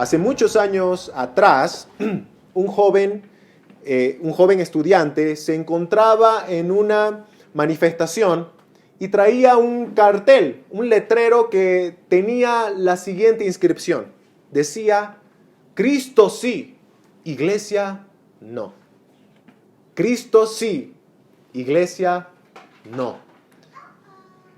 Hace muchos años atrás, un joven estudiante se encontraba en una manifestación y traía un cartel, un letrero que tenía la siguiente inscripción. Decía, Cristo sí, iglesia no. Cristo sí, iglesia no.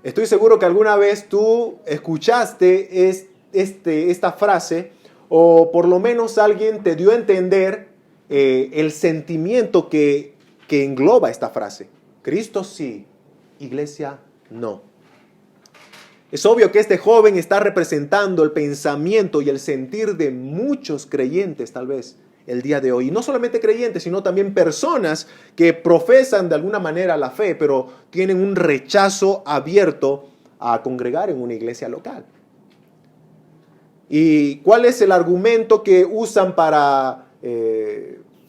Estoy seguro que alguna vez tú escuchaste esta frase, o por lo menos alguien te dio a entender el sentimiento que engloba esta frase. Cristo sí, iglesia no. Es obvio que este joven está representando el pensamiento y el sentir de muchos creyentes, tal vez, el día de hoy. Y no solamente creyentes, sino también personas que profesan de alguna manera la fe, pero tienen un rechazo abierto a congregar en una iglesia local. ¿Y cuál es el argumento que usan para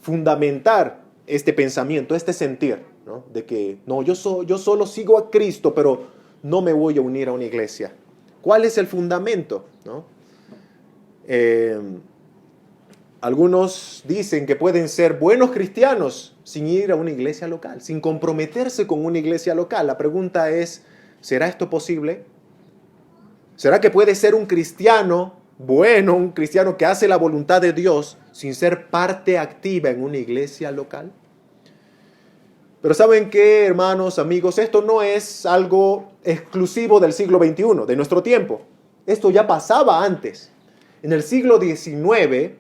fundamentar este pensamiento, este sentir, ¿no? De que no, yo solo sigo a Cristo, pero no me voy a unir a una iglesia? ¿Cuál es el fundamento, ¿no? Algunos dicen que pueden ser buenos cristianos sin ir a una iglesia local, sin comprometerse con una iglesia local. La pregunta es, ¿será esto posible? ¿Será que puede ser un cristiano bueno, un cristiano que hace la voluntad de Dios sin ser parte activa en una iglesia local? Pero ¿saben qué, hermanos, amigos? Esto no es algo exclusivo del siglo XXI, de nuestro tiempo. Esto ya pasaba antes. En el siglo XIX,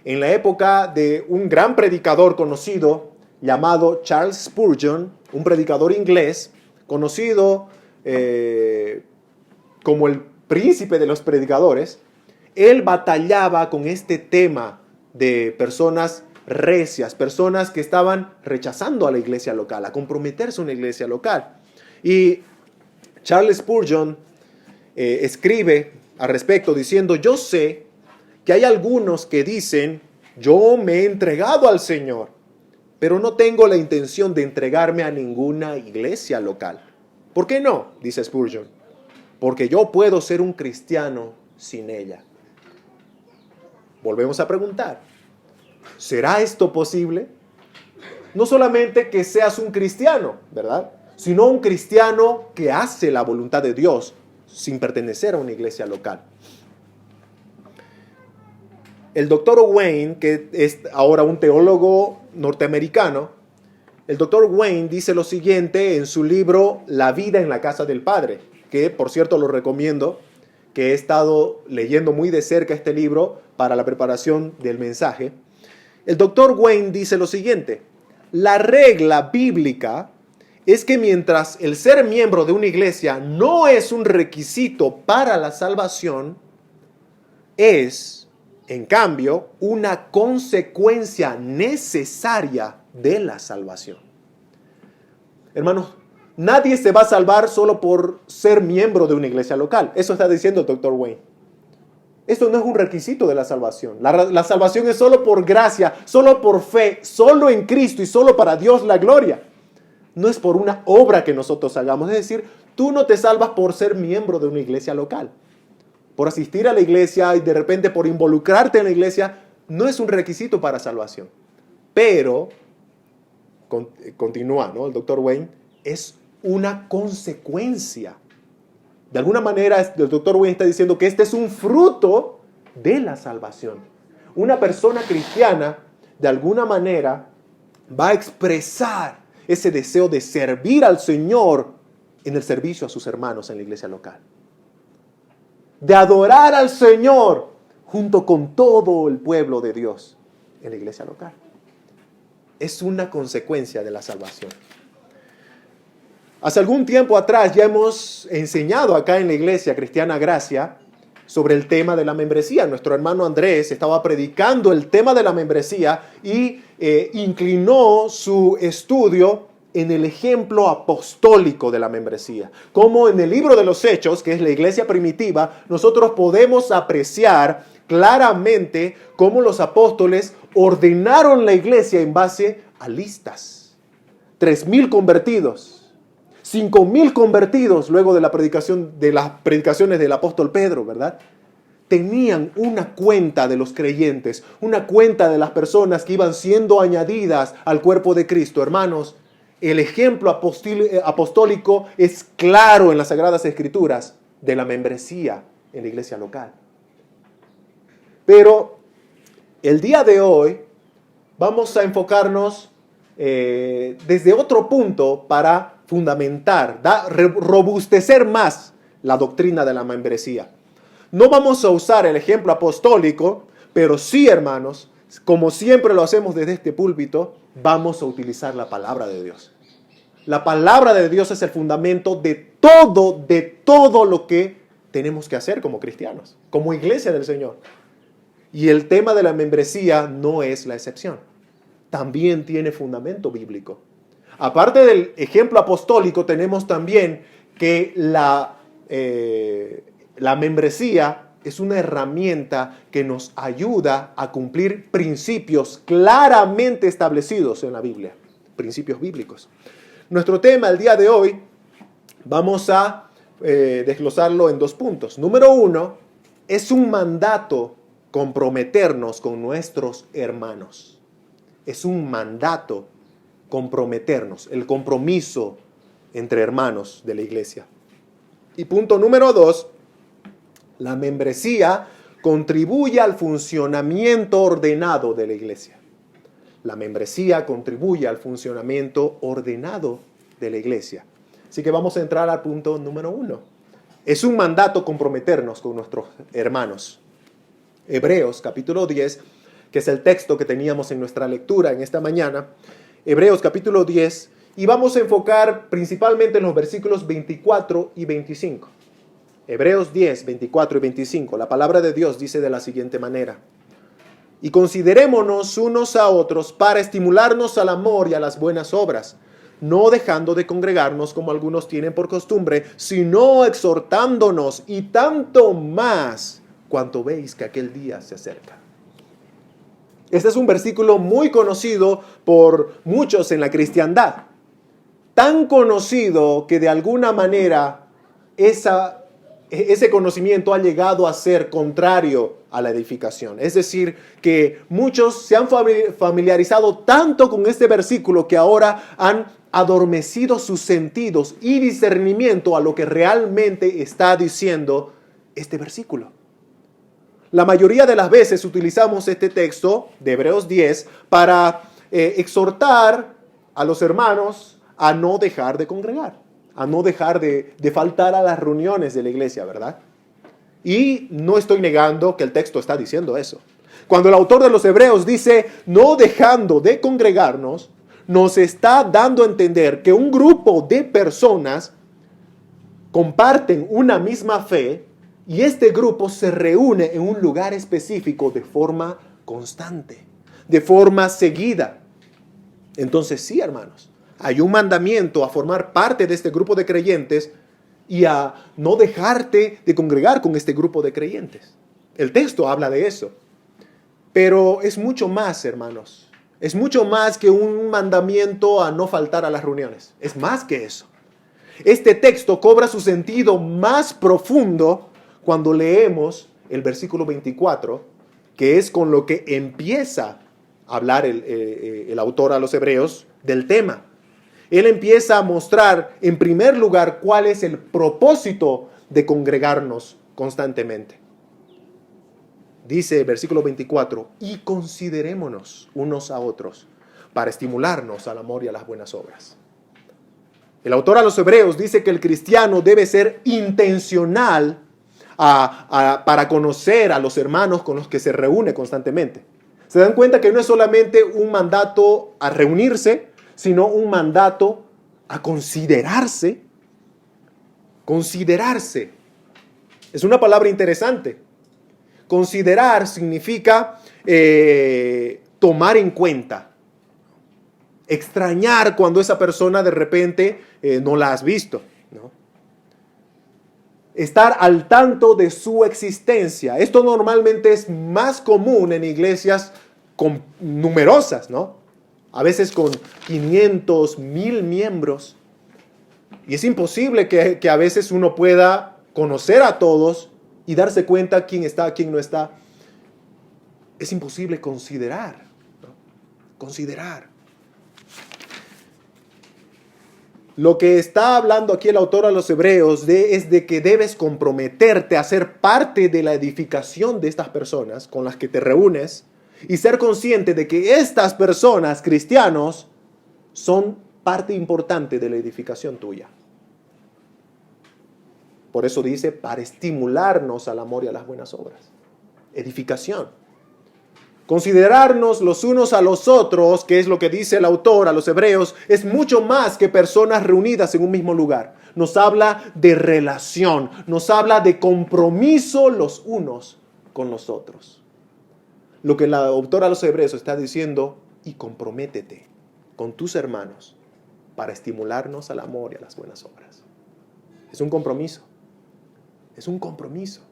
en la época de un gran predicador conocido llamado Charles Spurgeon, un predicador inglés conocido como el príncipe de los predicadores, él batallaba con este tema de personas recias, personas que estaban rechazando a la iglesia local, a comprometerse a una iglesia local. Y Charles Spurgeon escribe al respecto diciendo, yo sé que hay algunos que dicen, yo me he entregado al Señor, pero no tengo la intención de entregarme a ninguna iglesia local. ¿Por qué no? Dice Spurgeon. Porque yo puedo ser un cristiano sin ella. Volvemos a preguntar, ¿será esto posible? No solamente que seas un cristiano, ¿verdad? Sino un cristiano que hace la voluntad de Dios sin pertenecer a una iglesia local. El doctor Wayne, que es ahora un teólogo norteamericano, el doctor Wayne dice lo siguiente en su libro La vida en la casa del Padre, que por cierto lo recomiendo, que he estado leyendo muy de cerca este libro para la preparación del mensaje. El doctor Wayne dice lo siguiente, la regla bíblica es que mientras el ser miembro de una iglesia no es un requisito para la salvación, es, en cambio, una consecuencia necesaria de la salvación. Hermanos, nadie se va a salvar solo por ser miembro de una iglesia local. Eso está diciendo el doctor Wayne. Esto no es un requisito de la salvación. La salvación es solo por gracia, solo por fe, solo en Cristo y solo para Dios la gloria. No es por una obra que nosotros hagamos. Es decir, tú no te salvas por ser miembro de una iglesia local. Por asistir a la iglesia y de repente por involucrarte en la iglesia, no es un requisito para salvación. Pero, continúa, ¿no? El doctor Wayne, es una consecuencia. De alguna manera, el doctor Wayne está diciendo que este es un fruto de la salvación. Una persona cristiana, de alguna manera, va a expresar ese deseo de servir al Señor en el servicio a sus hermanos en la iglesia local. De adorar al Señor junto con todo el pueblo de Dios en la iglesia local. Es una consecuencia de la salvación. Hace algún tiempo atrás ya hemos enseñado acá en la Iglesia Cristiana Gracia sobre el tema de la membresía. Nuestro hermano Andrés estaba predicando el tema de la membresía y inclinó su estudio en el ejemplo apostólico de la membresía. Como en el libro de los Hechos, que es la iglesia primitiva, nosotros podemos apreciar claramente cómo los apóstoles ordenaron la iglesia en base a listas. 3,000 convertidos. 5,000 convertidos luego de las predicaciones del apóstol Pedro, ¿verdad? tenían una cuenta de los creyentes, una cuenta de las personas que iban siendo añadidas al cuerpo de Cristo. Hermanos, el ejemplo apostólico es claro en las Sagradas Escrituras de la membresía en la iglesia local. Pero el día de hoy vamos a enfocarnos desde otro punto para fundamentar, robustecer más la doctrina de la membresía. No vamos a usar el ejemplo apostólico, pero sí, hermanos, como siempre lo hacemos desde este púlpito, vamos a utilizar la palabra de Dios. La palabra de Dios es el fundamento de todo lo que tenemos que hacer como cristianos, como iglesia del Señor. Y el tema de la membresía no es la excepción. También tiene fundamento bíblico. Aparte del ejemplo apostólico, tenemos también que la membresía es una herramienta que nos ayuda a cumplir principios claramente establecidos en la Biblia, principios bíblicos. Nuestro tema el día de hoy vamos a desglosarlo en 2 puntos. Número 1, es un mandato comprometernos con nuestros hermanos. Es un mandato comprometernos, el compromiso entre hermanos de la iglesia. Y punto número 2, la membresía contribuye al funcionamiento ordenado de la iglesia. La membresía contribuye al funcionamiento ordenado de la iglesia. Así que vamos a entrar al punto número 1. Es un mandato comprometernos con nuestros hermanos. Hebreos capítulo 10, que es el texto que teníamos en nuestra lectura en esta mañana. Hebreos capítulo 10, y vamos a enfocar principalmente en los versículos 24 y 25. Hebreos 10, 24 y 25. La palabra de Dios dice de la siguiente manera: y considerémonos unos a otros para estimularnos al amor y a las buenas obras, no dejando de congregarnos como algunos tienen por costumbre, sino exhortándonos, y tanto más cuanto veis que aquel día se acerca. Este es un versículo muy conocido por muchos en la cristiandad. Tan conocido que de alguna manera ese conocimiento ha llegado a ser contrario a la edificación. Es decir, que muchos se han familiarizado tanto con este versículo que ahora han adormecido sus sentidos y discernimiento a lo que realmente está diciendo este versículo. La mayoría de las veces utilizamos este texto de Hebreos 10 para exhortar a los hermanos a no dejar de congregar, a no dejar de faltar a las reuniones de la iglesia, ¿verdad? Y no estoy negando que el texto está diciendo eso. Cuando el autor de los Hebreos dice no dejando de congregarnos, nos está dando a entender que un grupo de personas comparten una misma fe y este grupo se reúne en un lugar específico de forma constante, de forma seguida. Entonces sí, hermanos, hay un mandamiento a formar parte de este grupo de creyentes y a no dejarte de congregar con este grupo de creyentes. El texto habla de eso. Pero es mucho más, hermanos. Es mucho más que un mandamiento a no faltar a las reuniones. Es más que eso. Este texto cobra su sentido más profundo cuando leemos el versículo 24, que es con lo que empieza a hablar el autor a los Hebreos del tema. Él empieza a mostrar, en primer lugar, cuál es el propósito de congregarnos constantemente. Dice el versículo 24, y considerémonos unos a otros para estimularnos al amor y a las buenas obras. El autor a los Hebreos dice que el cristiano debe ser intencional para conocer a los hermanos con los que se reúne constantemente. Se dan cuenta que no es solamente un mandato a reunirse, sino un mandato a considerarse. Considerarse. Es una palabra interesante. Considerar significa tomar en cuenta. Extrañar cuando esa persona de repente no la has visto, ¿no? Estar al tanto de su existencia. Esto normalmente es más común en iglesias numerosas, ¿no? A veces con 500, 1000 miembros. Y es imposible que a veces uno pueda conocer a todos y darse cuenta quién está, quién no está. Es imposible considerar, ¿no? Considerar. Lo que está hablando aquí el autor a los hebreos es de que debes comprometerte a ser parte de la edificación de estas personas con las que te reúnes y ser consciente de que estas personas, cristianos, son parte importante de la edificación tuya. Por eso dice, para estimularnos al amor y a las buenas obras. Edificación. Considerarnos los unos a los otros, que es lo que dice el autor a los hebreos, es mucho más que personas reunidas en un mismo lugar. Nos habla de relación, nos habla de compromiso los unos con los otros. Lo que el autor a los hebreos está diciendo, y comprométete con tus hermanos para estimularnos al amor y a las buenas obras. Es un compromiso. Es un compromiso.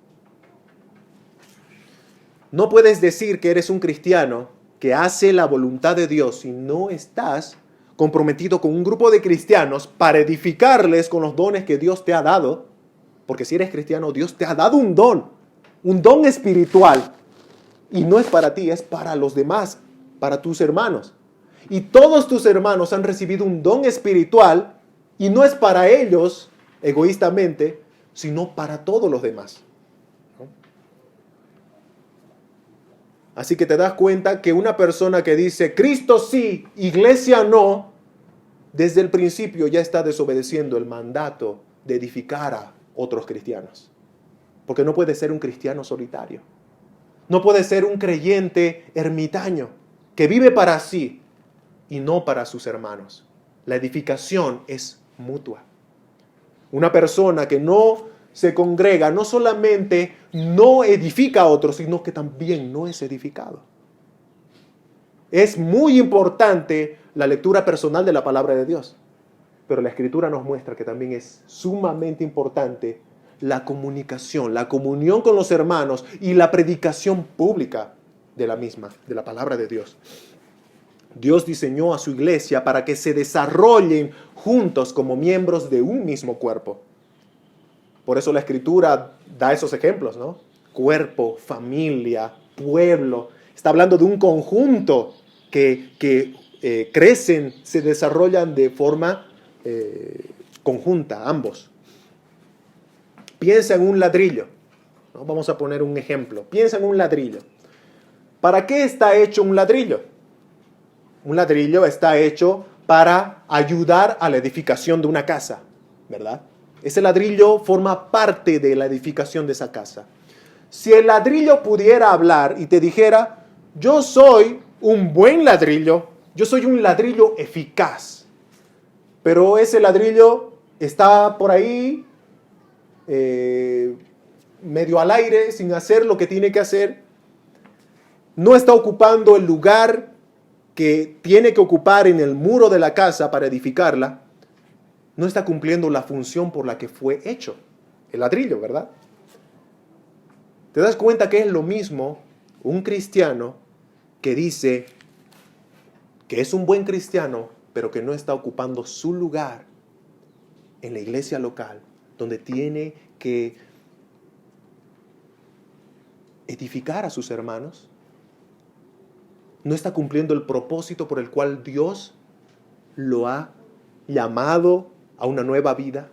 No puedes decir que eres un cristiano que hace la voluntad de Dios si no estás comprometido con un grupo de cristianos para edificarles con los dones que Dios te ha dado. Porque si eres cristiano, Dios te ha dado un don espiritual. Y no es para ti, es para los demás, para tus hermanos. Y todos tus hermanos han recibido un don espiritual y no es para ellos, egoístamente, sino para todos los demás. Así que te das cuenta que una persona que dice Cristo sí, iglesia no, desde el principio ya está desobedeciendo el mandato de edificar a otros cristianos. Porque no puede ser un cristiano solitario. No puede ser un creyente ermitaño que vive para sí y no para sus hermanos. La edificación es mutua. Una persona que no se congrega, no solamente no edifica a otros, sino que también no es edificado. Es muy importante la lectura personal de la palabra de Dios, pero la Escritura nos muestra que también es sumamente importante la comunicación, la comunión con los hermanos y la predicación pública de la misma, de la palabra de Dios. Dios diseñó a su iglesia para que se desarrollen juntos como miembros de un mismo cuerpo. Por eso la Escritura da esos ejemplos, ¿no? Cuerpo, familia, pueblo. Está hablando de un conjunto que crecen, se desarrollan de forma conjunta, ambos. Piensa en un ladrillo, ¿no? Vamos a poner un ejemplo. Piensa en un ladrillo. ¿Para qué está hecho un ladrillo? Un ladrillo está hecho para ayudar a la edificación de una casa, ¿verdad? Ese ladrillo forma parte de la edificación de esa casa. Si el ladrillo pudiera hablar y te dijera, yo soy un buen ladrillo, yo soy un ladrillo eficaz, pero ese ladrillo está por ahí, medio al aire, sin hacer lo que tiene que hacer, no está ocupando el lugar que tiene que ocupar en el muro de la casa para edificarla, no está cumpliendo la función por la que fue hecho el ladrillo, ¿verdad? ¿Te das cuenta que es lo mismo un cristiano que dice que es un buen cristiano, pero que no está ocupando su lugar en la iglesia local, donde tiene que edificar a sus hermanos? No está cumpliendo el propósito por el cual Dios lo ha llamado a una nueva vida.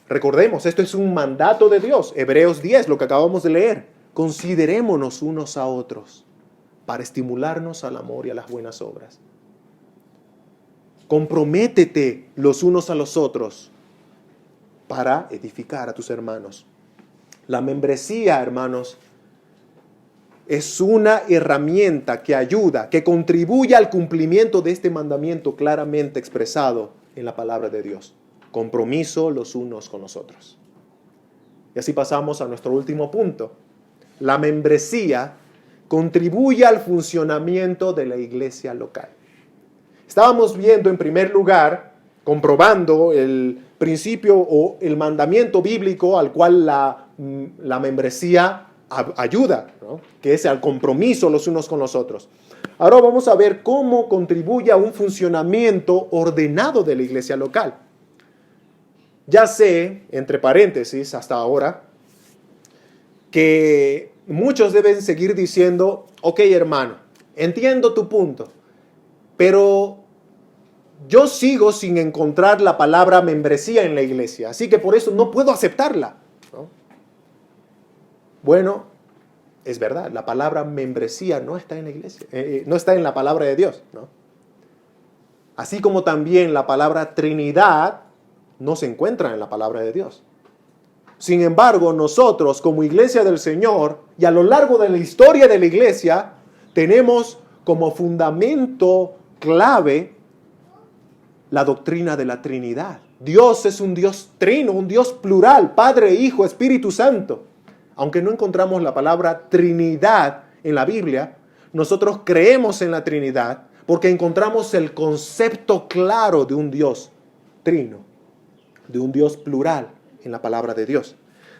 Recordemos, esto es un mandato de Dios. Hebreos 10, lo que acabamos de leer. Considerémonos unos a otros para estimularnos al amor y a las buenas obras. Comprométete los unos a los otros para edificar a tus hermanos. La membresía, hermanos, es una herramienta que ayuda, que contribuye al cumplimiento de este mandamiento claramente expresado en la palabra de Dios. Compromiso los unos con los otros. Y así pasamos a nuestro último punto. La membresía contribuye al funcionamiento de la iglesia local. Estábamos viendo en primer lugar, comprobando el principio o el mandamiento bíblico al cual la membresía ayuda, ¿no? Que es el compromiso los unos con los otros. Ahora vamos a ver cómo contribuye a un funcionamiento ordenado de la iglesia local. Ya sé, entre paréntesis, hasta ahora, que muchos deben seguir diciendo, ok hermano, entiendo tu punto, pero yo sigo sin encontrar la palabra membresía en la iglesia, así que por eso no puedo aceptarla, ¿no? Bueno, es verdad, la palabra membresía no está en la iglesia, no está en la palabra de Dios, ¿no? Así como también la palabra Trinidad no se encuentra en la palabra de Dios. Sin embargo, nosotros como iglesia del Señor y a lo largo de la historia de la iglesia tenemos como fundamento clave la doctrina de la Trinidad. Dios es un Dios trino, un Dios plural, Padre, Hijo, Espíritu Santo. Aunque no encontramos la palabra Trinidad en la Biblia, nosotros creemos en la Trinidad porque encontramos el concepto claro de un Dios trino, de un Dios plural en la palabra de Dios.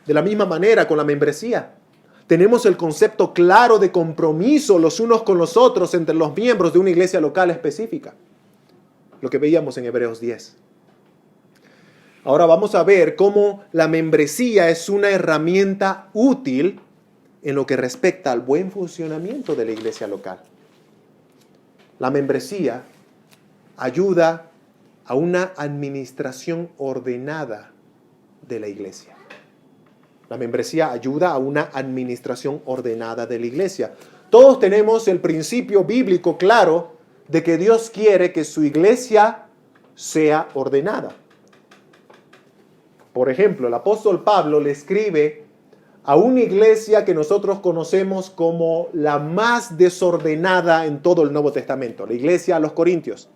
De la misma manera con la membresía, tenemos el concepto claro de compromiso los unos con los otros entre los miembros de una iglesia local específica, lo que veíamos en Hebreos 10. Ahora vamos a ver cómo la membresía es una herramienta útil en lo que respecta al buen funcionamiento de la iglesia local. La membresía ayuda a una administración ordenada de la iglesia. La membresía ayuda a una administración ordenada de la iglesia. Todos tenemos el principio bíblico claro de que Dios quiere que su iglesia sea ordenada. Por ejemplo, el apóstol Pablo le escribe a una iglesia que nosotros conocemos como la más desordenada en todo el Nuevo Testamento, la iglesia a los Corintios.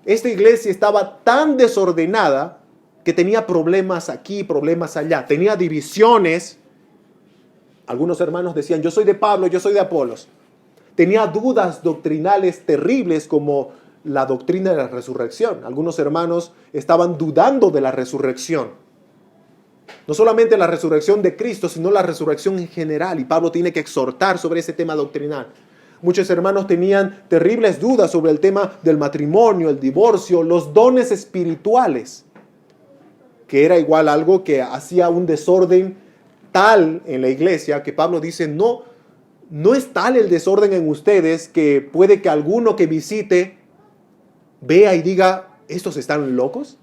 Esta iglesia estaba tan desordenada que tenía problemas aquí, problemas allá, tenía divisiones. Algunos hermanos decían, yo soy de Pablo, yo soy de Apolos. Tenía dudas doctrinales terribles como la doctrina de la resurrección. Algunos hermanos estaban dudando de la resurrección. No solamente la resurrección de Cristo, sino la resurrección en general. Y Pablo tiene que exhortar sobre ese tema doctrinal. Muchos hermanos tenían terribles dudas sobre el tema del matrimonio, el divorcio, los dones espirituales, que era igual algo que hacía un desorden tal en la iglesia que Pablo dice, no es tal el desorden en ustedes que puede que alguno que visite vea y diga, ¿estos están locos?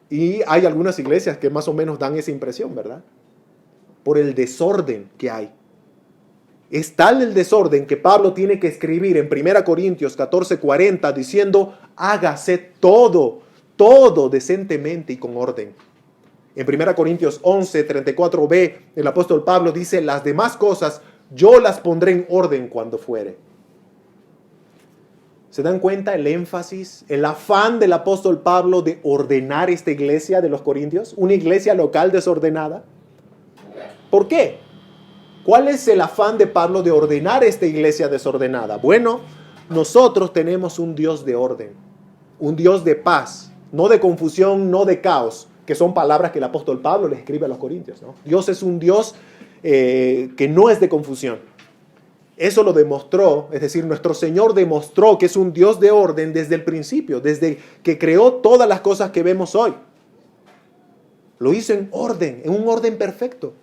Y hay algunas iglesias que más o menos dan esa impresión, ¿verdad? Por el desorden que hay. Es tal el desorden que Pablo tiene que escribir en 1 Corintios 14:40 diciendo, hágase todo decentemente y con orden. En 1 Corintios 11:34b, el apóstol Pablo dice, las demás cosas yo las pondré en orden cuando fuere. ¿Se dan cuenta el énfasis, el afán del apóstol Pablo de ordenar esta iglesia de los Corintios? Una iglesia local desordenada. ¿Por qué? ¿Cuál es el afán de Pablo de ordenar esta iglesia desordenada? Bueno, nosotros tenemos un Dios de orden, un Dios de paz, no de confusión, no de caos, que son palabras que el apóstol Pablo le escribe a los Corintios, ¿no? Dios es un Dios que no es de confusión. Eso lo demostró, es decir, nuestro Señor demostró que es un Dios de orden desde el principio, desde que creó todas las cosas que vemos hoy. Lo hizo en orden, en un orden perfecto.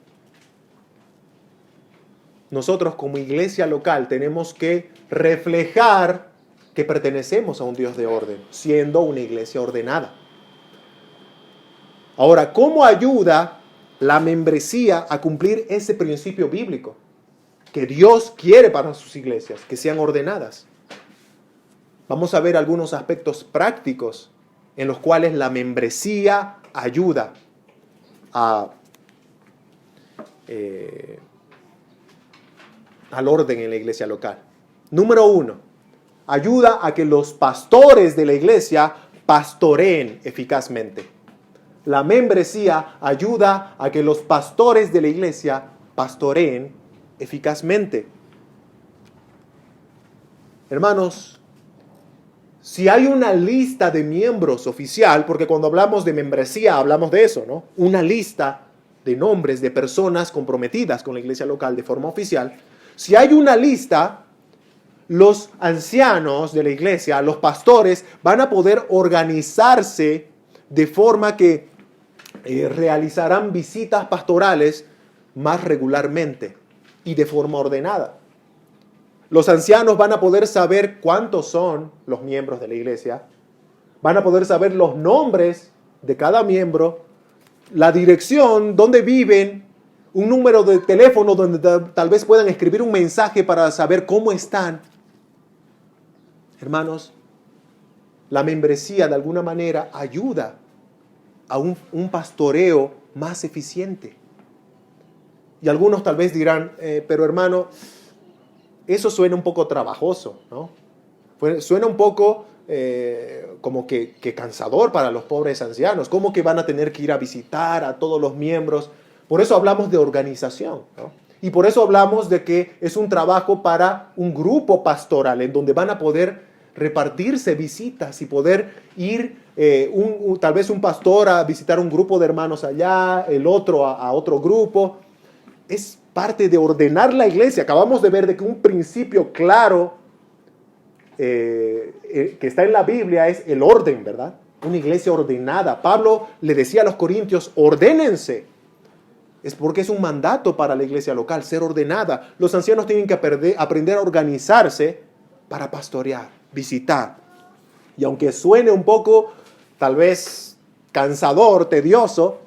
Nosotros como iglesia local tenemos que reflejar que pertenecemos a un Dios de orden, siendo una iglesia ordenada. Ahora, ¿cómo ayuda la membresía a cumplir ese principio bíblico que Dios quiere para sus iglesias, que sean ordenadas? Vamos a ver algunos aspectos prácticos en los cuales la membresía ayuda al orden en la iglesia local. Número 1, ayuda a que los pastores de la iglesia pastoreen eficazmente. La membresía ayuda a que los pastores de la iglesia pastoreen eficazmente. Hermanos, si hay una lista de miembros oficial, porque cuando hablamos de membresía hablamos de eso, ¿no? Una lista de nombres de personas comprometidas con la iglesia local de forma oficial. Si hay una lista, los ancianos de la iglesia, los pastores, van a poder organizarse de forma que realizarán visitas pastorales más regularmente y de forma ordenada. Los ancianos van a poder saber cuántos son los miembros de la iglesia, van a poder saber los nombres de cada miembro, la dirección, dónde viven, un número de teléfono donde tal vez puedan escribir un mensaje para saber cómo están. Hermanos, la membresía de alguna manera ayuda a un pastoreo más eficiente. Y algunos tal vez dirán, pero hermano, eso suena un poco trabajoso, ¿no? Suena un poco como que cansador para los pobres ancianos. ¿Cómo que van a tener que ir a visitar a todos los miembros? Por eso hablamos de organización, ¿no? Y por eso hablamos de que es un trabajo para un grupo pastoral en donde van a poder repartirse visitas y poder ir tal vez un pastor a visitar un grupo de hermanos allá, el otro a otro grupo. Es parte de ordenar la iglesia. Acabamos de ver de que un principio claro que está en la Biblia es el orden, ¿verdad? Una iglesia ordenada. Pablo le decía a los corintios, ordénense. Es porque es un mandato para la iglesia local, ser ordenada. Los ancianos tienen que aprender a organizarse para pastorear, visitar. Y aunque suene un poco, tal vez, cansador, tedioso,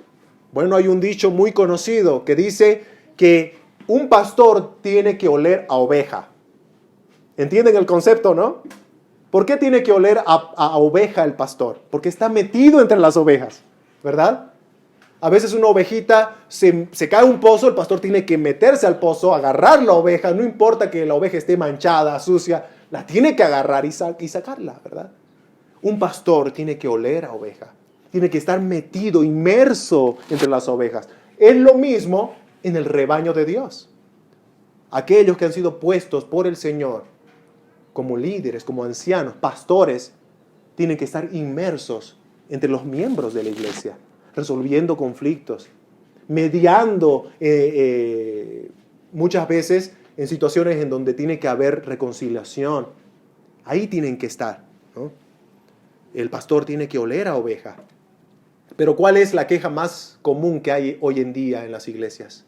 bueno, hay un dicho muy conocido que dice que un pastor tiene que oler a oveja. ¿Entienden el concepto, no? ¿Por qué tiene que oler a oveja el pastor? Porque está metido entre las ovejas, ¿verdad? A veces una ovejita se cae a un pozo, el pastor tiene que meterse al pozo, agarrar la oveja, no importa que la oveja esté manchada, sucia, la tiene que agarrar y sacarla, ¿verdad? Un pastor tiene que oler a oveja, tiene que estar metido, inmerso entre las ovejas. Es lo mismo en el rebaño de Dios. Aquellos que han sido puestos por el Señor como líderes, como ancianos, pastores, tienen que estar inmersos entre los miembros de la iglesia, resolviendo conflictos, mediando muchas veces en situaciones en donde tiene que haber reconciliación. Ahí tienen que estar, ¿no? El pastor tiene que oler a oveja. Pero ¿cuál es la queja más común que hay hoy en día en las iglesias?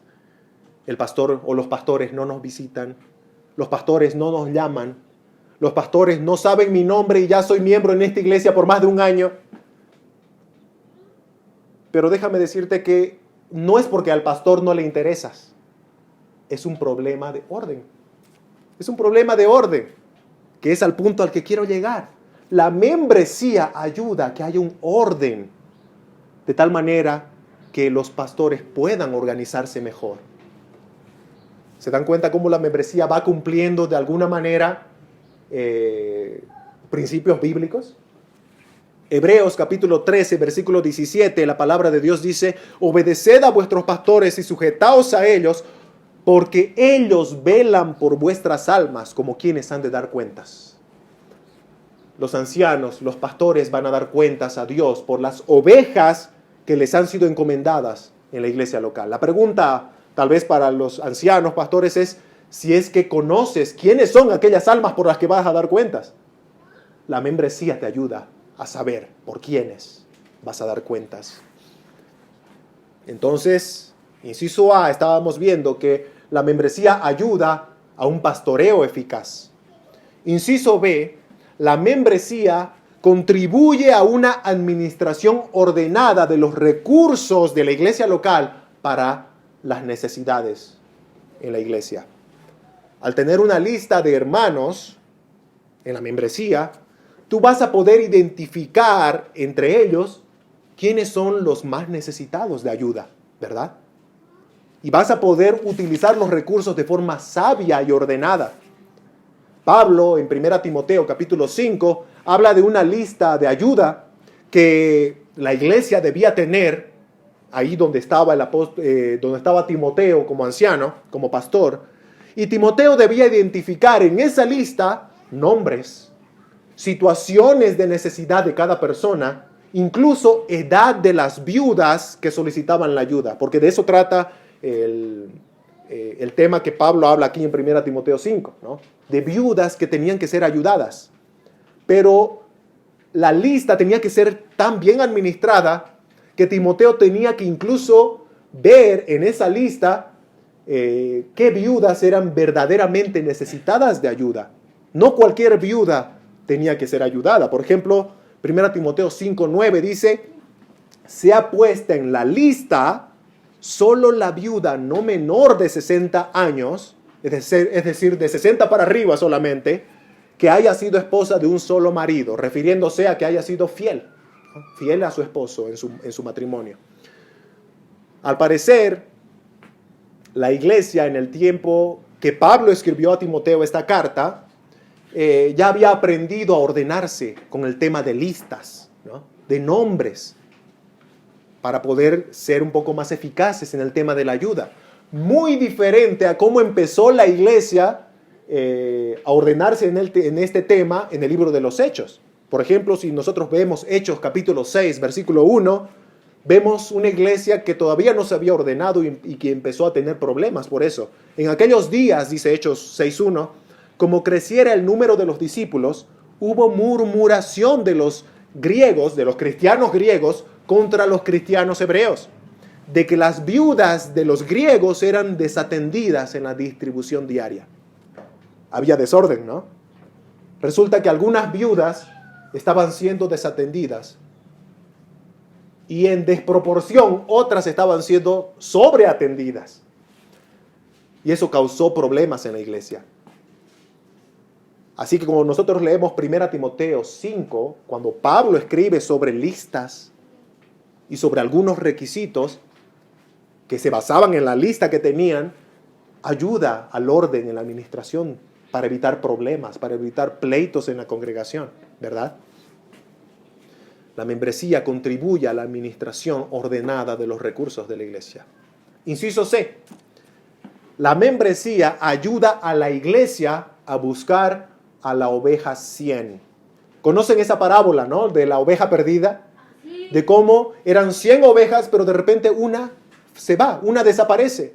El pastor o los pastores no nos visitan, los pastores no nos llaman, los pastores no saben mi nombre y ya soy miembro en esta iglesia por más de un año. Pero déjame decirte que no es porque al pastor no le interesas. Es un problema de orden. Es un problema de orden, que es al punto al que quiero llegar. La membresía ayuda a que haya un orden, de tal manera que los pastores puedan organizarse mejor. ¿Se dan cuenta cómo la membresía va cumpliendo de alguna manera principios bíblicos? Hebreos capítulo 13, versículo 17, la palabra de Dios dice, obedeced a vuestros pastores y sujetaos a ellos, porque ellos velan por vuestras almas como quienes han de dar cuentas. Los ancianos, los pastores van a dar cuentas a Dios por las ovejas que les han sido encomendadas en la iglesia local. La pregunta, tal vez para los ancianos, pastores, es si es que conoces quiénes son aquellas almas por las que vas a dar cuentas. La membresía te ayuda a saber por quiénes vas a dar cuentas. Entonces, inciso A, estábamos viendo que la membresía ayuda a un pastoreo eficaz. Inciso B, la membresía contribuye a una administración ordenada de los recursos de la iglesia local para las necesidades en la iglesia. Al tener una lista de hermanos en la membresía, tú vas a poder identificar entre ellos quiénes son los más necesitados de ayuda, ¿verdad? Y vas a poder utilizar los recursos de forma sabia y ordenada. Pablo, en 1 Timoteo capítulo 5, habla de una lista de ayuda que la iglesia debía tener, ahí donde estaba Timoteo como anciano, como pastor. Y Timoteo debía identificar en esa lista nombres, situaciones de necesidad de cada persona, incluso edad de las viudas que solicitaban la ayuda, porque de eso trata el tema que Pablo habla aquí en 1 Timoteo 5, ¿no? De viudas que tenían que ser ayudadas. Pero la lista tenía que ser tan bien administrada que Timoteo tenía que incluso ver en esa lista qué viudas eran verdaderamente necesitadas de ayuda. No cualquier viuda tenía que ser ayudada. Por ejemplo, 1 Timoteo 5:9 dice, sea puesta en la lista solo la viuda no menor de 60 años, es decir, de 60 para arriba solamente, que haya sido esposa de un solo marido, refiriéndose a que haya sido fiel a su esposo en su matrimonio. Al parecer, la iglesia en el tiempo que Pablo escribió a Timoteo esta carta, ya había aprendido a ordenarse con el tema de listas, ¿no? De nombres, para poder ser un poco más eficaces en el tema de la ayuda. Muy diferente a cómo empezó la iglesia a ordenarse en este tema en el libro de los Hechos. Por ejemplo, si nosotros vemos Hechos capítulo 6, versículo 1, vemos una iglesia que todavía no se había ordenado y que empezó a tener problemas por eso. En aquellos días, dice Hechos 6:1, como creciera el número de los discípulos, hubo murmuración de los griegos, de los cristianos griegos, contra los cristianos hebreos, de que las viudas de los griegos eran desatendidas en la distribución diaria. Había desorden, ¿no? Resulta que algunas viudas estaban siendo desatendidas y en desproporción otras estaban siendo sobreatendidas. Y eso causó problemas en la iglesia. Así que como nosotros leemos 1 Timoteo 5, cuando Pablo escribe sobre listas y sobre algunos requisitos que se basaban en la lista que tenían, ayuda al orden en la administración para evitar problemas, para evitar pleitos en la congregación, ¿verdad? La membresía contribuye a la administración ordenada de los recursos de la iglesia. Inciso C. La membresía ayuda a la iglesia a buscar a la oveja 100. ¿Conocen esa parábola, no? De la oveja perdida. De cómo eran 100 ovejas, pero de repente una se va, una desaparece.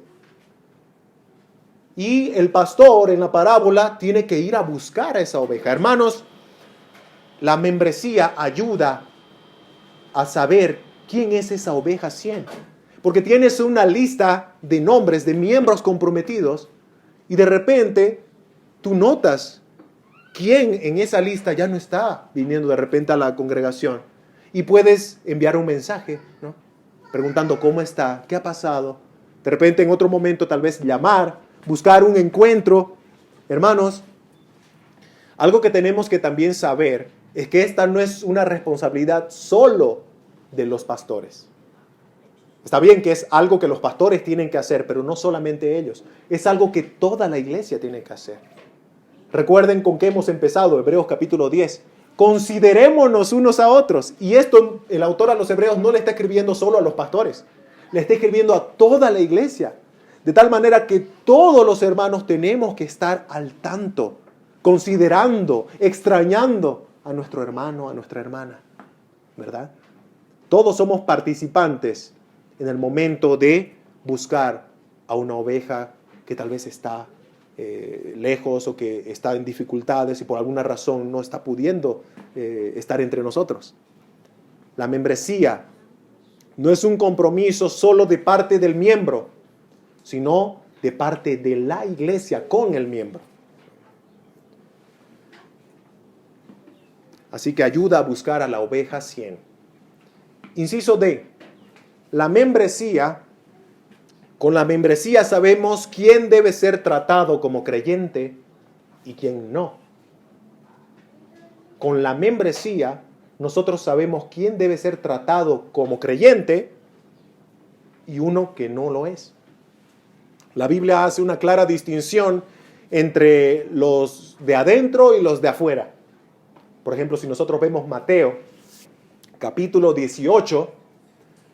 Y el pastor en la parábola tiene que ir a buscar a esa oveja. Hermanos, la membresía ayuda a saber quién es esa oveja 100. Porque tienes una lista de nombres de miembros comprometidos y de repente tú notas quién en esa lista ya no está viniendo de repente a la congregación. Y puedes enviar un mensaje, ¿no? Preguntando cómo está, qué ha pasado. De repente en otro momento tal vez llamar, buscar un encuentro. Hermanos, algo que tenemos que también saber es que esta no es una responsabilidad solo de los pastores. Está bien que es algo que los pastores tienen que hacer, pero no solamente ellos. Es algo que toda la iglesia tiene que hacer. Recuerden con qué hemos empezado, Hebreos capítulo 10. Considerémonos unos a otros. Y esto el autor a los Hebreos no le está escribiendo solo a los pastores. Le está escribiendo a toda la iglesia. De tal manera que todos los hermanos tenemos que estar al tanto, considerando, extrañando a nuestro hermano, a nuestra hermana. ¿Verdad? Todos somos participantes en el momento de buscar a una oveja que tal vez está lejos o que está en dificultades y por alguna razón no está pudiendo estar entre nosotros. La membresía no es un compromiso solo de parte del miembro, sino de parte de la iglesia con el miembro. Así que ayuda a buscar a la oveja 100. Inciso D. Con la membresía sabemos quién debe ser tratado como creyente y quién no. Con la membresía nosotros sabemos quién debe ser tratado como creyente y uno que no lo es. La Biblia hace una clara distinción entre los de adentro y los de afuera. Por ejemplo, si nosotros vemos Mateo, capítulo 18,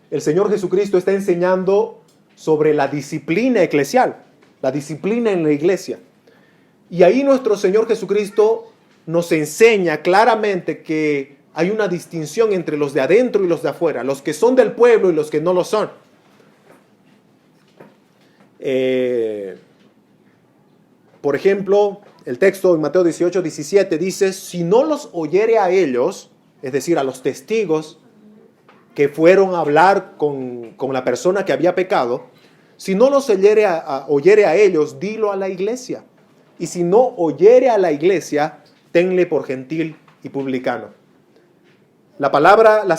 el Señor Jesucristo está enseñando sobre la disciplina eclesial, la disciplina en la iglesia. Y ahí nuestro Señor Jesucristo nos enseña claramente que hay una distinción entre los de adentro y los de afuera, los que son del pueblo y los que no lo son. Por ejemplo, el texto en Mateo 18, 17 dice, si no los oyere a ellos, es decir, a los testigos que fueron a hablar con la persona que había pecado, Si no los oyere a ellos, dilo a la iglesia. Y si no oyere a la iglesia, tenle por gentil y publicano. Las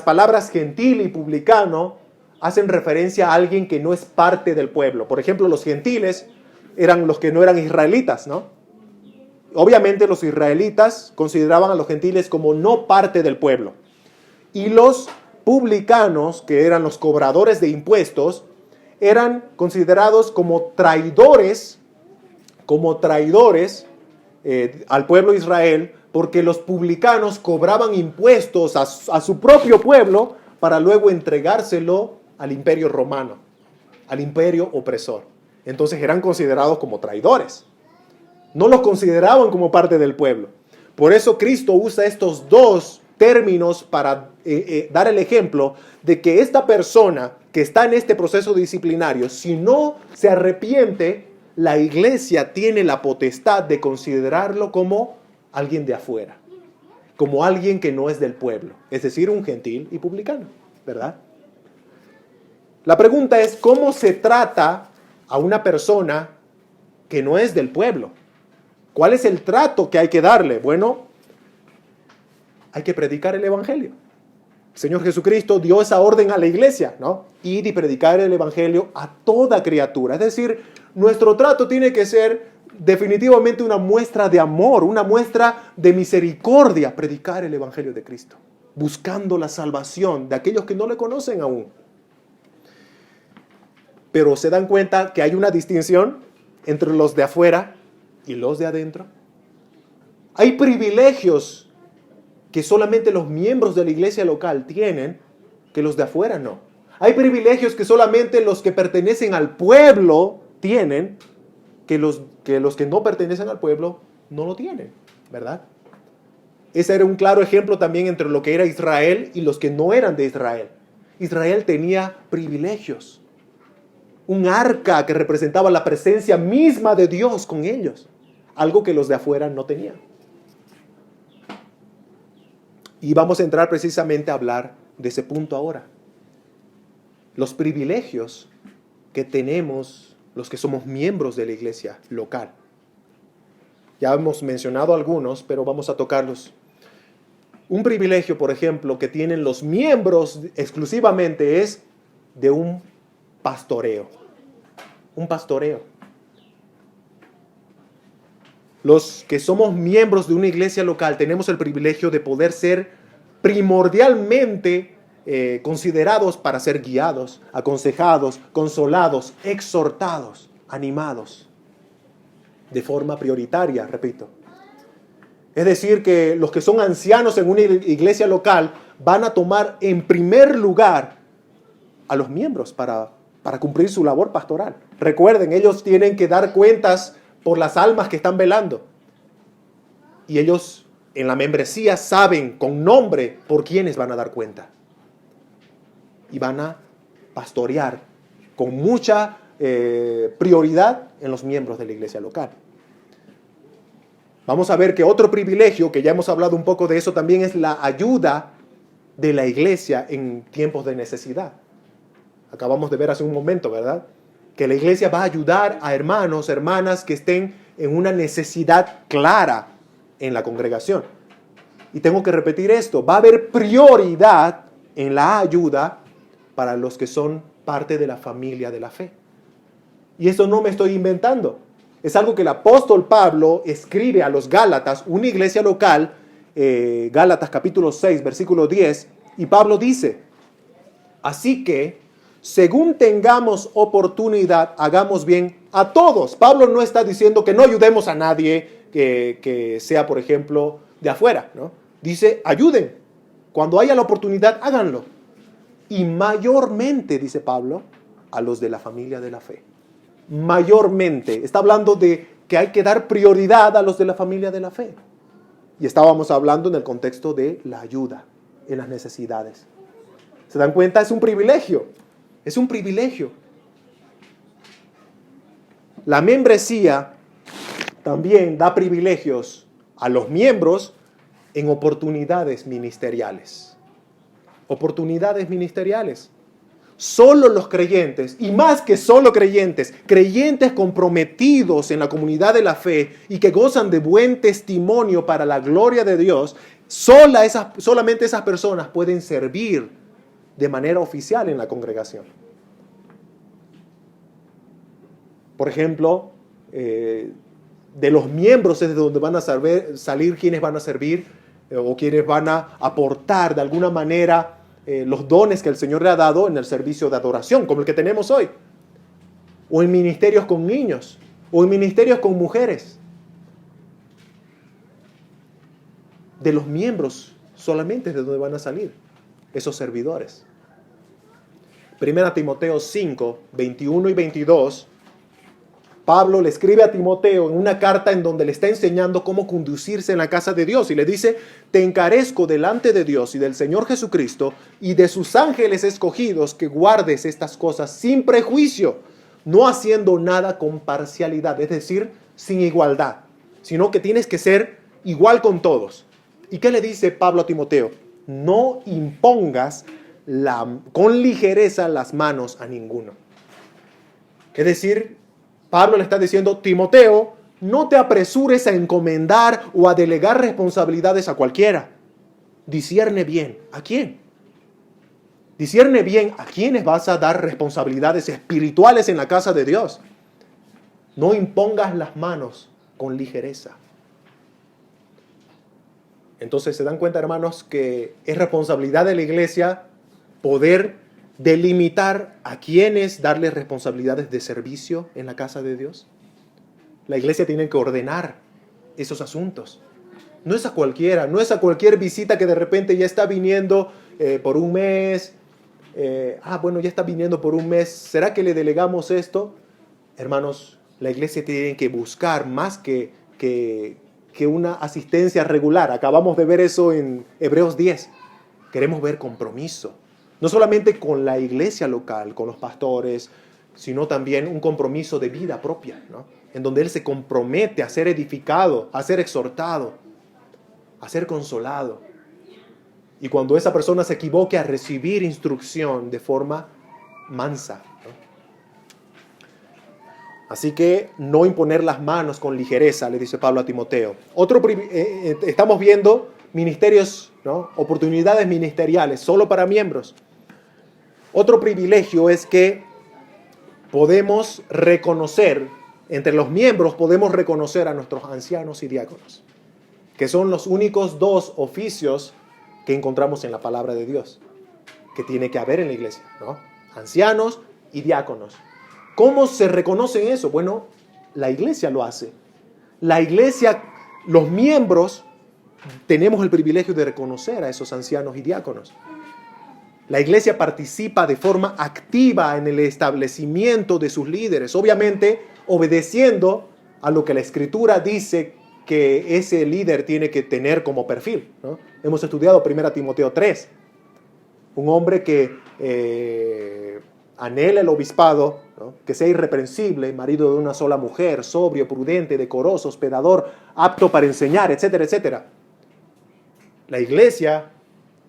palabras gentil y publicano hacen referencia a alguien que no es parte del pueblo. Por ejemplo, los gentiles eran los que no eran israelitas, ¿no? Obviamente los israelitas consideraban a los gentiles como no parte del pueblo. Y los publicanos, que eran los cobradores de impuestos, eran considerados como traidores al pueblo de Israel, porque los publicanos cobraban impuestos a su propio pueblo para luego entregárselo al imperio romano, al imperio opresor. Entonces eran considerados como traidores. No los consideraban como parte del pueblo. Por eso Cristo usa estos dos términos para dar el ejemplo de que esta persona que está en este proceso disciplinario, si no se arrepiente, la iglesia tiene la potestad de considerarlo como alguien de afuera, como alguien que no es del pueblo, es decir, un gentil y publicano, ¿verdad? La pregunta es, ¿cómo se trata a una persona que no es del pueblo? ¿Cuál es el trato que hay que darle? Bueno, hay que predicar el evangelio. El Señor Jesucristo dio esa orden a la iglesia, ¿no? Ir y predicar el evangelio a toda criatura. Es decir, nuestro trato tiene que ser definitivamente una muestra de amor, una muestra de misericordia, predicar el evangelio de Cristo, buscando la salvación de aquellos que no le conocen aún. Pero se dan cuenta que hay una distinción entre los de afuera y los de adentro. Hay privilegios que solamente los miembros de la iglesia local tienen, que los de afuera no. Hay privilegios que solamente los que pertenecen al pueblo tienen, que los que no pertenecen al pueblo no lo tienen, ¿verdad? Ese era un claro ejemplo también entre lo que era Israel y los que no eran de Israel. Israel tenía privilegios. Un arca que representaba la presencia misma de Dios con ellos, algo que los de afuera no tenían. Y vamos a entrar precisamente a hablar de ese punto ahora. Los privilegios que tenemos los que somos miembros de la iglesia local. Ya hemos mencionado algunos, pero vamos a tocarlos. Un privilegio, por ejemplo, que tienen los miembros exclusivamente es de un pastoreo. Un pastoreo. Los que somos miembros de una iglesia local tenemos el privilegio de poder ser primordialmente considerados para ser guiados, aconsejados, consolados, exhortados, animados, de forma prioritaria, repito. Es decir, que los que son ancianos en una iglesia local van a tomar en primer lugar a los miembros para cumplir su labor pastoral. Recuerden, ellos tienen que dar cuentas por las almas que están velando. Y ellos en la membresía saben con nombre por quiénes van a dar cuenta. Y van a pastorear con mucha prioridad en los miembros de la iglesia local. Vamos a ver que otro privilegio, que ya hemos hablado un poco de eso también, es la ayuda de la iglesia en tiempos de necesidad. Acabamos de ver hace un momento, ¿verdad? Que la iglesia va a ayudar a hermanos, hermanas que estén en una necesidad clara en la congregación. Y tengo que repetir esto, va a haber prioridad en la ayuda para los que son parte de la familia de la fe. Y eso no me estoy inventando. Es algo que el apóstol Pablo escribe a los Gálatas, una iglesia local, Gálatas capítulo 6, versículo 10, y Pablo dice, así que, según tengamos oportunidad, hagamos bien a todos. Pablo no está diciendo que no ayudemos a nadie que sea, por ejemplo, de afuera, ¿no? Dice, ayuden. Cuando haya la oportunidad, háganlo. Y mayormente, dice Pablo, a los de la familia de la fe. Mayormente. Está hablando de que hay que dar prioridad a los de la familia de la fe. Y estábamos hablando en el contexto de la ayuda en las necesidades. ¿Se dan cuenta? Es un privilegio. Es un privilegio. La membresía también da privilegios a los miembros en oportunidades ministeriales. Oportunidades ministeriales. solo los creyentes, y más que solo creyentes, creyentes comprometidos en la comunidad de la fe y que gozan de buen testimonio para la gloria de Dios, solamente esas personas pueden servir de manera oficial en la congregación. Por ejemplo, de los miembros es de donde van a salir quienes van a servir o quienes van a aportar de alguna manera los dones que el Señor le ha dado en el servicio de adoración, como el que tenemos hoy, o en ministerios con niños, o en ministerios con mujeres. De los miembros solamente es de donde van a salir esos servidores. 1 Timoteo 5, 21 y 22, Pablo le escribe a Timoteo en una carta en donde le está enseñando cómo conducirse en la casa de Dios y le dice: te encarezco delante de Dios y del Señor Jesucristo y de sus ángeles escogidos que guardes estas cosas sin prejuicio, no haciendo nada con parcialidad, es decir, sin igualdad, sino que tienes que ser igual con todos. ¿Y qué le dice Pablo a Timoteo? No impongas con ligereza las manos a ninguno. Es decir, Pablo le está diciendo: Timoteo, no te apresures a encomendar o a delegar responsabilidades a cualquiera. Discierne bien. ¿A quién? Discierne bien a quiénes vas a dar responsabilidades espirituales en la casa de Dios. No impongas las manos con ligereza. Entonces se dan cuenta, hermanos, que es responsabilidad de la iglesia poder delimitar a quienes darles responsabilidades de servicio en la casa de Dios. La iglesia tiene que ordenar esos asuntos. No es a cualquiera, no es a cualquier visita que de repente ya está viniendo por un mes. Ya está viniendo por un mes. ¿Será que le delegamos esto? Hermanos, la iglesia tiene que buscar más que una asistencia regular. Acabamos de ver eso en Hebreos 10. Queremos ver compromiso. No solamente con la iglesia local, con los pastores, sino también un compromiso de vida propia, ¿no? En donde él se compromete a ser edificado, a ser exhortado, a ser consolado. Y cuando esa persona se equivoque, a recibir instrucción de forma mansa, ¿no? Así que no imponer las manos con ligereza, le dice Pablo a Timoteo. Estamos viendo ministerios, ¿no? Oportunidades ministeriales solo para miembros. Otro privilegio es que podemos reconocer, entre los miembros podemos reconocer a nuestros ancianos y diáconos, que son los únicos dos oficios que encontramos en la palabra de Dios, que tiene que haber en la iglesia, ¿no? Ancianos y diáconos. ¿Cómo se reconoce eso? Bueno, la iglesia lo hace. La iglesia, los miembros, tenemos el privilegio de reconocer a esos ancianos y diáconos. La iglesia participa de forma activa en el establecimiento de sus líderes, obviamente obedeciendo a lo que la Escritura dice que ese líder tiene que tener como perfil, ¿no? Hemos estudiado 1 Timoteo 3, un hombre que anhela el obispado, ¿no? Que sea irreprensible, marido de una sola mujer, sobrio, prudente, decoroso, hospedador, apto para enseñar, etcétera, etcétera. La iglesia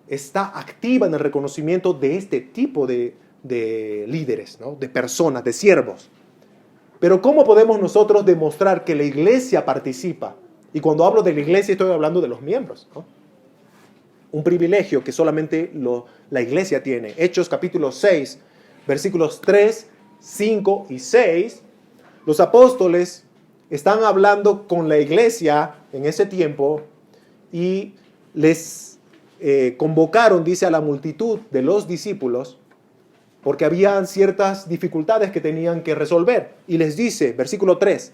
está activa en el reconocimiento de este tipo de líderes, ¿no? De personas, de siervos. Pero ¿cómo podemos nosotros demostrar que la iglesia participa? Y cuando hablo de la iglesia estoy hablando de los miembros, ¿no? Un privilegio que solamente la iglesia tiene. Hechos capítulo 6, versículos 3, 5 y 6. Los apóstoles están hablando con la iglesia en ese tiempo y les convocaron, dice, a la multitud de los discípulos porque habían ciertas dificultades que tenían que resolver. Y les dice, versículo 3,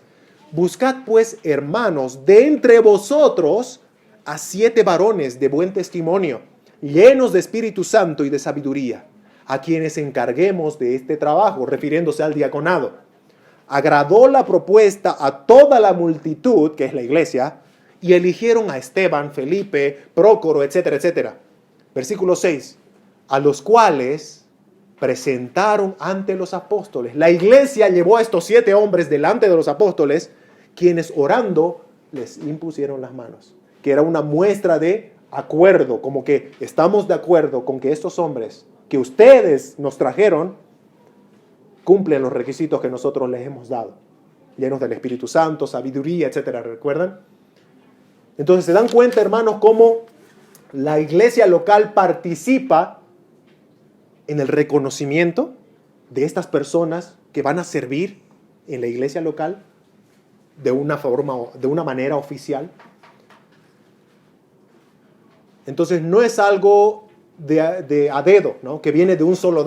buscad pues, hermanos, de entre vosotros a 7 varones de buen testimonio, llenos de Espíritu Santo y de sabiduría, a quienes encarguemos de este trabajo, refiriéndose al diaconado. Agradó la propuesta a toda la multitud, que es la iglesia, y eligieron a Esteban, Felipe, Prócoro, etcétera, etcétera. Versículo 6, a los cuales presentaron ante los apóstoles. La iglesia llevó a estos 7 hombres delante de los apóstoles, quienes orando les impusieron las manos, que era una muestra de acuerdo, como que estamos de acuerdo con que estos hombres que ustedes nos trajeron cumplen los requisitos que nosotros les hemos dado, llenos del Espíritu Santo, sabiduría, etcétera. ¿Recuerdan? Entonces se dan cuenta, hermanos, cómo la iglesia local participa en el reconocimiento de estas personas que van a servir en la iglesia local de una manera oficial. Entonces no es algo de a dedo, ¿no?, que viene de un solo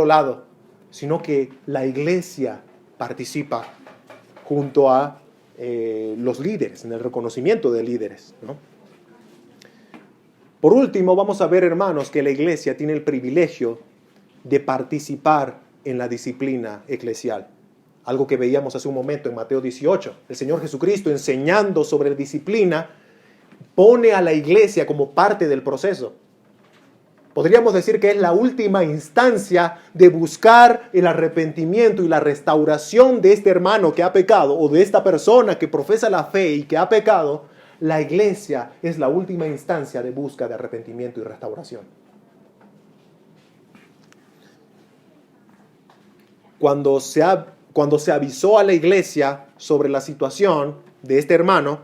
lado, sino que la iglesia participa junto a los líderes, en el reconocimiento de líderes, ¿no? Por último, vamos a ver, hermanos, que la iglesia tiene el privilegio de participar en la disciplina eclesial. Algo que veíamos hace un momento en Mateo 18. El Señor Jesucristo, enseñando sobre disciplina, pone a la iglesia como parte del proceso. Podríamos decir que es la última instancia de buscar el arrepentimiento y la restauración de este hermano que ha pecado, o de esta persona que profesa la fe y que ha pecado. La iglesia es la última instancia de busca de arrepentimiento y restauración. Cuando se avisó a la iglesia sobre la situación de este hermano,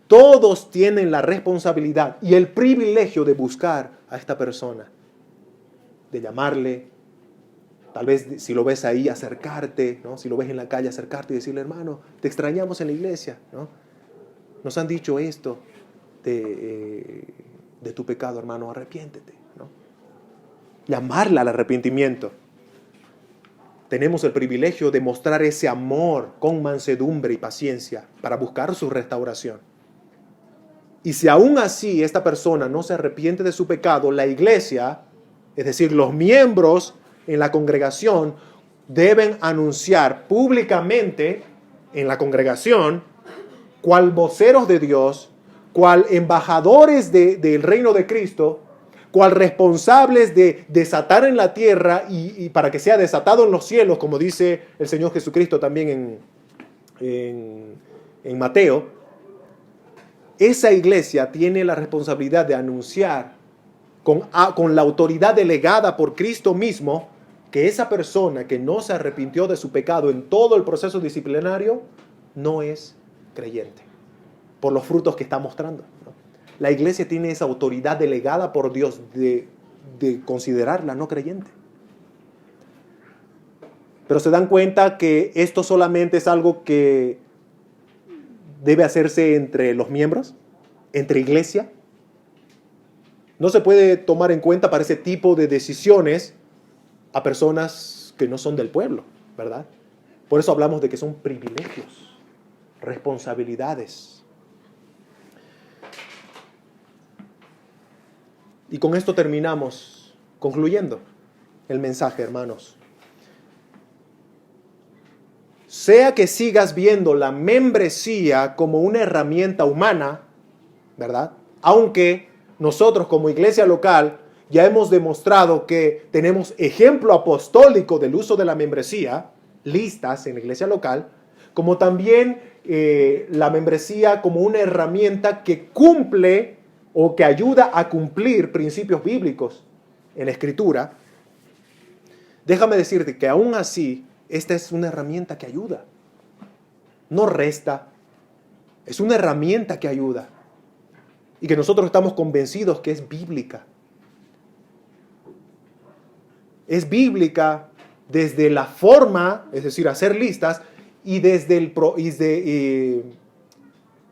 todos tienen la responsabilidad y el privilegio de buscar a esta persona, de llamarle, tal vez si lo ves ahí, acercarte, ¿no? Si lo ves en la calle, acercarte y decirle: hermano, te extrañamos en la iglesia, ¿no? Nos han dicho esto de tu pecado, hermano, arrepiéntete, ¿no? Llamarla al arrepentimiento. Tenemos el privilegio de mostrar ese amor con mansedumbre y paciencia para buscar su restauración. Y si aún así esta persona no se arrepiente de su pecado, la iglesia, es decir, los miembros en la congregación, deben anunciar públicamente en la congregación, cual voceros de Dios, cual embajadores del reino de Cristo, cual responsables de desatar en la tierra y para que sea desatado en los cielos, como dice el Señor Jesucristo también en Mateo. Esa iglesia tiene la responsabilidad de anunciar con la autoridad delegada por Cristo mismo que esa persona que no se arrepintió de su pecado en todo el proceso disciplinario no es creyente, por los frutos que está mostrando, ¿no? La iglesia tiene esa autoridad delegada por Dios de considerarla no creyente. Pero se dan cuenta que esto solamente es algo que debe hacerse entre los miembros, entre iglesia. No se puede tomar en cuenta para ese tipo de decisiones a personas que no son del pueblo, ¿verdad? Por eso hablamos de que son privilegios, responsabilidades. Y con esto terminamos, concluyendo el mensaje, hermanos. Sea que sigas viendo la membresía como una herramienta humana, ¿verdad? Aunque nosotros como iglesia local ya hemos demostrado que tenemos ejemplo apostólico del uso de la membresía, listas en la iglesia local, como también la membresía como una herramienta que cumple o que ayuda a cumplir principios bíblicos en la Escritura. Déjame decirte que aún así, esta es una herramienta que ayuda, no resta, es una herramienta que ayuda y que nosotros estamos convencidos que es bíblica. Es bíblica desde la forma, es decir, hacer listas, y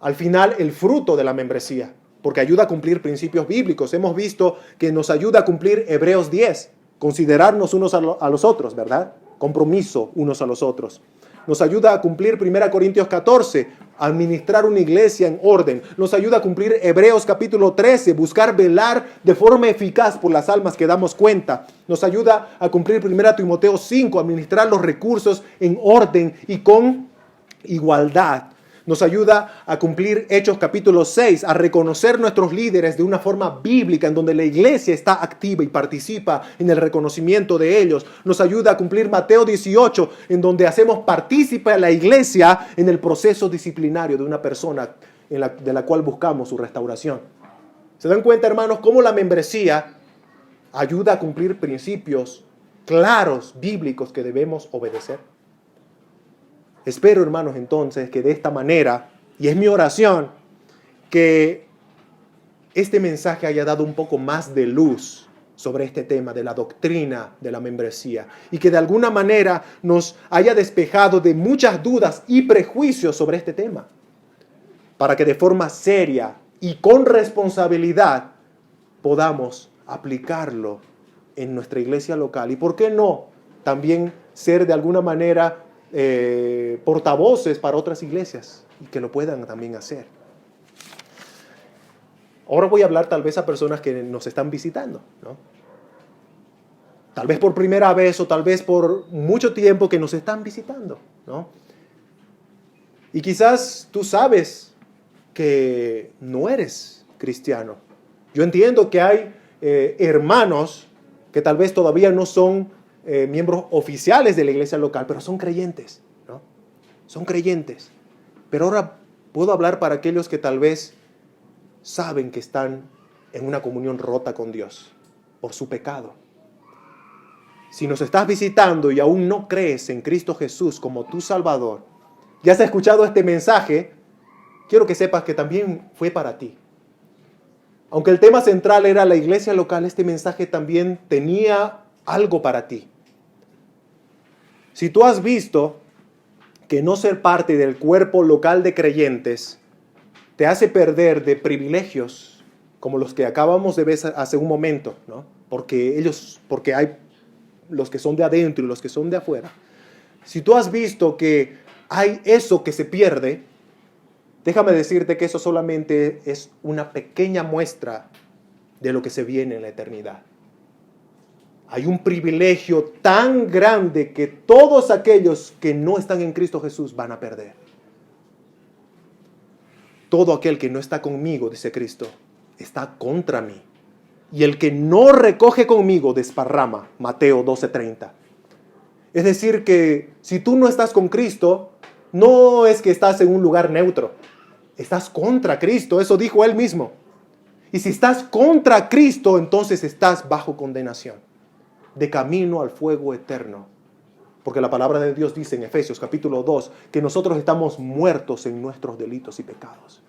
al final el fruto de la membresía, porque ayuda a cumplir principios bíblicos. Hemos visto que nos ayuda a cumplir Hebreos 10, considerarnos unos a los otros, ¿verdad? Compromiso unos a los otros. Nos ayuda a cumplir 1 Corintios 14, administrar una iglesia en orden. Nos ayuda a cumplir Hebreos capítulo 13, buscar velar de forma eficaz por las almas que damos cuenta. Nos ayuda a cumplir 1 Timoteo 5, administrar los recursos en orden y con igualdad. Nos ayuda a cumplir Hechos capítulo 6, a reconocer nuestros líderes de una forma bíblica, en donde la iglesia está activa y participa en el reconocimiento de ellos. Nos ayuda a cumplir Mateo 18, en donde hacemos partícipe a la iglesia en el proceso disciplinario de una persona de la cual buscamos su restauración. ¿Se dan cuenta, hermanos, cómo la membresía ayuda a cumplir principios claros, bíblicos que debemos obedecer. Espero, hermanos, entonces, que de esta manera, y es mi oración, que este mensaje haya dado un poco más de luz sobre este tema de la doctrina de la membresía y que de alguna manera nos haya despejado de muchas dudas y prejuicios sobre este tema, para que de forma seria y con responsabilidad podamos aplicarlo en nuestra iglesia local y, ¿por qué no?, también ser de alguna manera portavoces para otras iglesias y que lo puedan también hacer. Ahora voy a hablar tal vez a personas que nos están visitando, ¿no? Tal vez por primera vez o tal vez por mucho tiempo que nos están visitando, ¿no? Y quizás tú sabes que no eres cristiano. Yo entiendo que hay hermanos que tal vez todavía no son miembros oficiales de la iglesia local, pero son creyentes, ¿no? Son creyentes. Pero ahora puedo hablar para aquellos que tal vez saben que están en una comunión rota con Dios por su pecado. Si nos estás visitando y aún no crees en Cristo Jesús como tu Salvador, y has escuchado este mensaje, quiero que sepas que también fue para ti. Aunque el tema central era la iglesia local, este mensaje también tenía algo para ti. Si tú has visto que no ser parte del cuerpo local de creyentes te hace perder de privilegios como los que acabamos de ver hace un momento, ¿no? Porque hay los que son de adentro y los que son de afuera. Si tú has visto que hay eso que se pierde, déjame decirte que eso solamente es una pequeña muestra de lo que se viene en la eternidad. Hay un privilegio tan grande que todos aquellos que no están en Cristo Jesús van a perder. Todo aquel que no está conmigo, dice Cristo, está contra mí. Y el que no recoge conmigo desparrama. Mateo 12:30. Es decir que si tú no estás con Cristo, no es que estás en un lugar neutro. Estás contra Cristo, eso dijo Él mismo. Y si estás contra Cristo, entonces estás bajo condenación, de camino al fuego eterno. Porque la palabra de Dios dice en Efesios capítulo 2 que nosotros estamos muertos en nuestros delitos y pecados.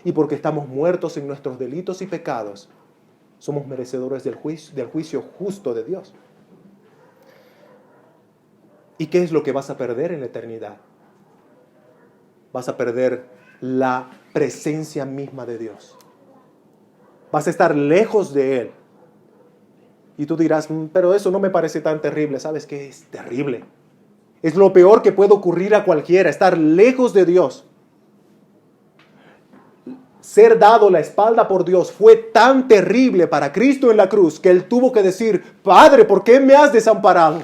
Y porque estamos muertos en nuestros delitos y pecados, somos merecedores del juicio justo de Dios. ¿Y qué es lo que vas a perder en la eternidad? Vas a perder la presencia misma de Dios. Vas a estar lejos de Él. Y tú dirás, pero eso no me parece tan terrible. ¿Sabes qué? Es terrible. Es lo peor que puede ocurrir a cualquiera, estar lejos de Dios. Ser dado la espalda por Dios fue tan terrible para Cristo en la cruz que Él tuvo que decir, Padre, ¿por qué me has desamparado?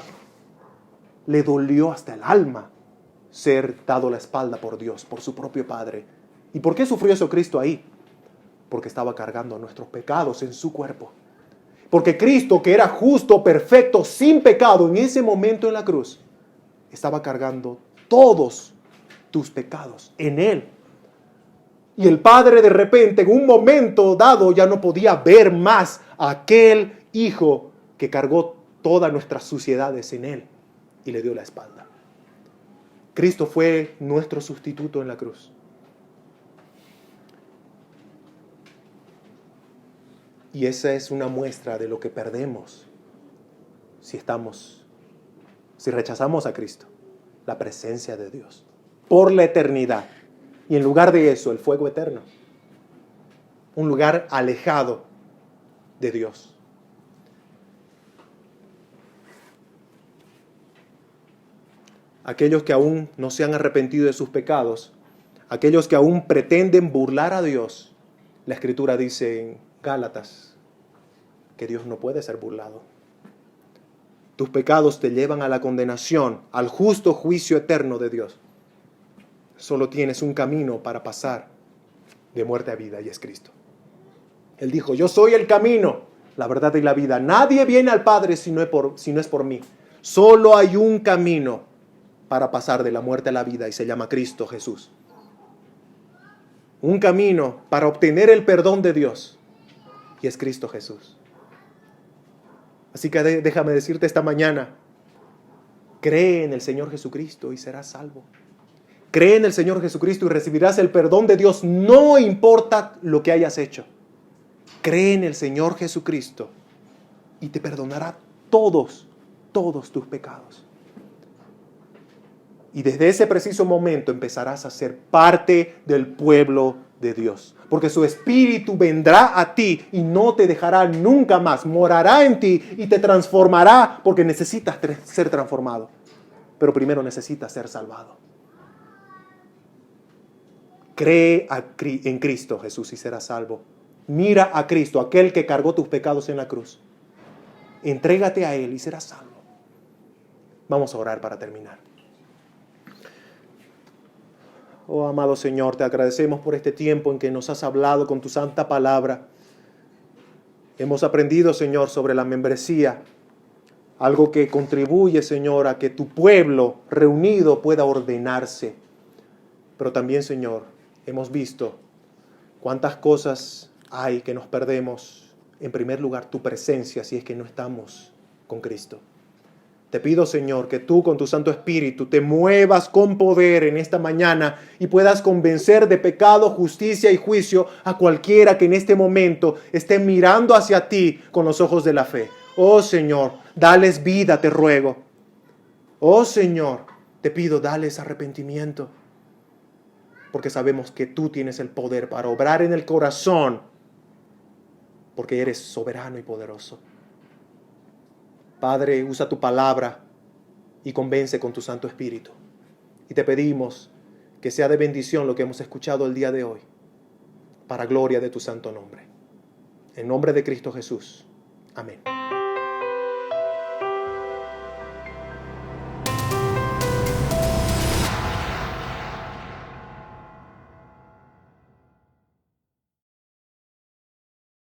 Le dolió hasta el alma ser dado la espalda por Dios, por su propio Padre. ¿Y por qué sufrió eso Cristo ahí? Porque estaba cargando nuestros pecados en su cuerpo. Porque Cristo, que era justo, perfecto, sin pecado, en ese momento en la cruz, estaba cargando todos tus pecados en Él. Y el Padre de repente, en un momento dado, ya no podía ver más a aquel Hijo que cargó todas nuestras suciedades en Él y le dio la espalda. Cristo fue nuestro sustituto en la cruz. Y esa es una muestra de lo que perdemos si rechazamos a Cristo, la presencia de Dios, por la eternidad. Y en lugar de eso, el fuego eterno. Un lugar alejado de Dios. Aquellos que aún no se han arrepentido de sus pecados, aquellos que aún pretenden burlar a Dios, la Escritura dice en Gálatas que Dios no puede ser burlado. Tus pecados te llevan a la condenación, al justo juicio eterno de Dios. Solo tienes un camino para pasar de muerte a vida y es Cristo. Él dijo, yo soy el camino, la verdad y la vida. Nadie viene al Padre si no es por mí. Solo hay un camino para pasar de la muerte a la vida y se llama Cristo Jesús. Un camino para obtener el perdón de Dios y es Cristo Jesús. Así que déjame decirte esta mañana, cree en el Señor Jesucristo y serás salvo. Cree en el Señor Jesucristo y recibirás el perdón de Dios, no importa lo que hayas hecho. Cree en el Señor Jesucristo y te perdonará todos tus pecados. Y desde ese preciso momento empezarás a ser parte del pueblo de Dios. Porque su Espíritu vendrá a ti y no te dejará nunca más. Morará en ti y te transformará porque necesitas ser transformado. Pero primero necesitas ser salvado. Cree en Cristo Jesús y serás salvo. Mira a Cristo, aquel que cargó tus pecados en la cruz. Entrégate a Él y serás salvo. Vamos a orar para terminar. Oh, amado Señor, te agradecemos por este tiempo en que nos has hablado con tu santa palabra. Hemos aprendido, Señor, sobre la membresía, algo que contribuye, Señor, a que tu pueblo reunido pueda ordenarse. Pero también, Señor, hemos visto cuántas cosas hay que nos perdemos. En primer lugar, tu presencia, si es que no estamos con Cristo. Te pido, Señor, que tú con tu Santo Espíritu te muevas con poder en esta mañana y puedas convencer de pecado, justicia y juicio a cualquiera que en este momento esté mirando hacia ti con los ojos de la fe. Oh, Señor, dales vida, te ruego. Oh, Señor, te pido, dales arrepentimiento. Porque sabemos que tú tienes el poder para obrar en el corazón, porque eres soberano y poderoso. Padre, usa tu palabra y convence con tu Santo Espíritu. Y te pedimos que sea de bendición lo que hemos escuchado el día de hoy, para gloria de tu santo nombre. En nombre de Cristo Jesús. Amén.